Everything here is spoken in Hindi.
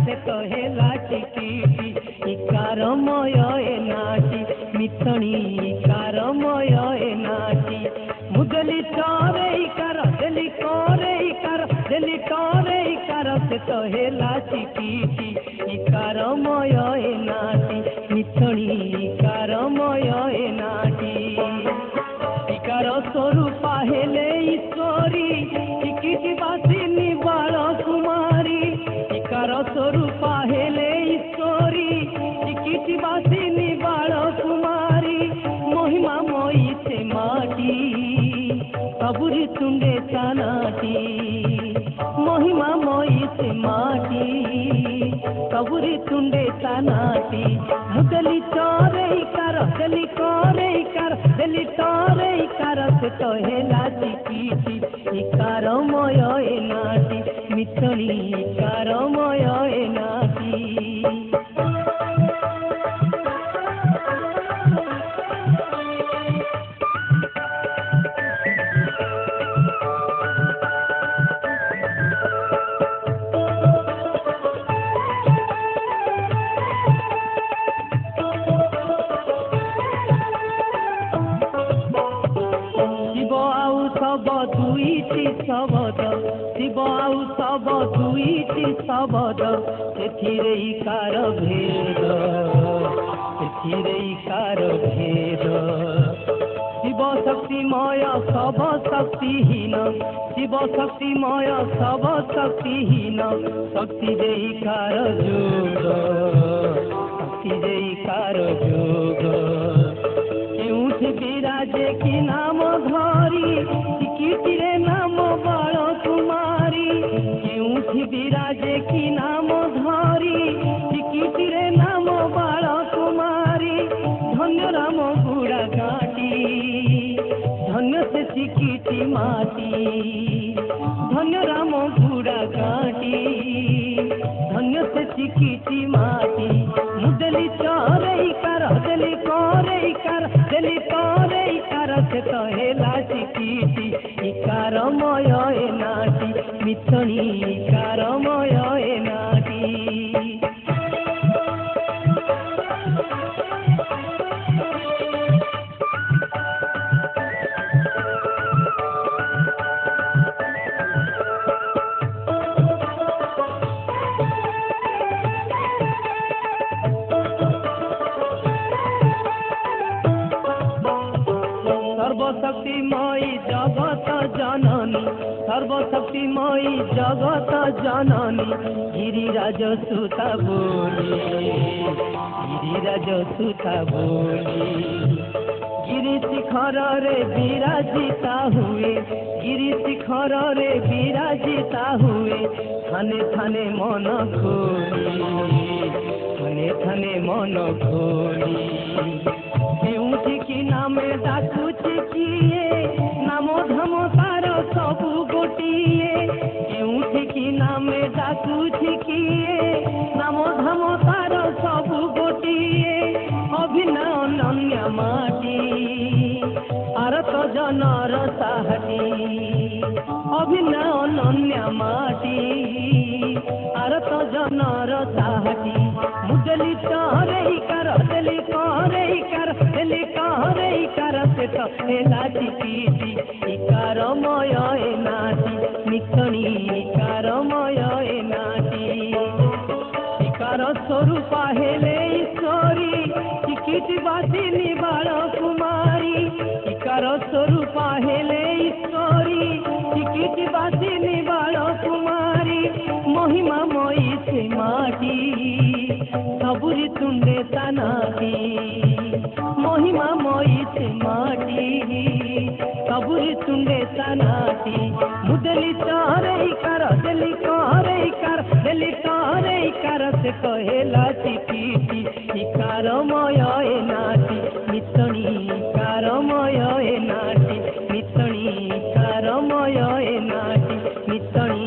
से तो हेला टिटी इकारमय नाटी मिथणी इकारमय नाटी मुदली टोरे इकार दिली कोरे इकार दिली टोरे इकार से तो हेला टिटी इकारमय नाटी मिथणी इकारमय नाटी इकार स्वरूप हेले ईश्वरी टिकिटी बासिनी बाल कुमारी इकार स्वरूप हेले ईश्वरी टिकिटी बासिनी बाल कुमारी महिमा मई से माटी सबुरी तुंडे तानाटी महिमा मई से माटी सबुरी तुंडे तानाटी मुदली चोरे इकार दिली कोरे इकार दिली टोरे इकार से तो हेला टिकिटी इकारमय नाटी मिथणी इकारमय नाटी शबद शिव आउ सब दुईटी शबद एथिरे इकार भेद एथिरे इकार भेद शिव शक्तिमय सब शक्तिहीन शिव शक्तिमय सब शक्तिहीन शक्ति दे इकार जोग शक्ति दे इकार जोग केउठी विराजे कि नाम धरी टिकिटिरे नाम बाल कुमारी केउठी विराजे कि नाम धरी टिकिटिरे नाम बाल कुमारी धन्य राम गुड़ा घाटी धन्य से टिकिटी माटी धन्य राम गुड़ा घाटी धन्य से टिकिटी माटी मुदली चोरे इकार दिली कोरे इकार दिली कोरे इकार से तो हेला टिकिटी इकारमय नाटी मिथणी इकारमय नाटी सर्वशक्तिमयी जगत जननी सर्वशक्तिमयी जगत जननी गिरिराज सुता बोली गिरिराज सुता बोली गिरि शिखर रे विराजिता हुए गिरि शिखर रे विराजिता हुए थाने थाने मन खोली थाने थाने मन खोली केउठी कि नामे डाकुछि किए नाम धम तार सबु गोटिए केउठी कि नामे डाकुछि किए नाम धम तार सबु गोटिए अभिनय अनन्य माटी आरत जनर साहटी अभिनय अनन्य माटी आरत जनर साहटी मुदली टोरे इकार दिली कोरे इकार दिली कोरे इकार से तो हेला टिकिटी इकारमय नाटी मिथणी इकारमय नाटी इकार स्वरूप हेले ईश्वरी टिकिटी बासिनी बाल कुमारी इकार स्वरूप हेले ईश्वरी टिकिटी बासिनी बाल कुमारी महिमा मई से माटी सबुरी तुंडे तानाटी महिमा मई से माटी सबुरी गौरी तुंडे सनाती मुदली करे कर दिली करे से कहेला चिपीटी इकारमय ए नाटी मितणी कारमय ए नाटी मितणी कारमय ए नाटी मितणी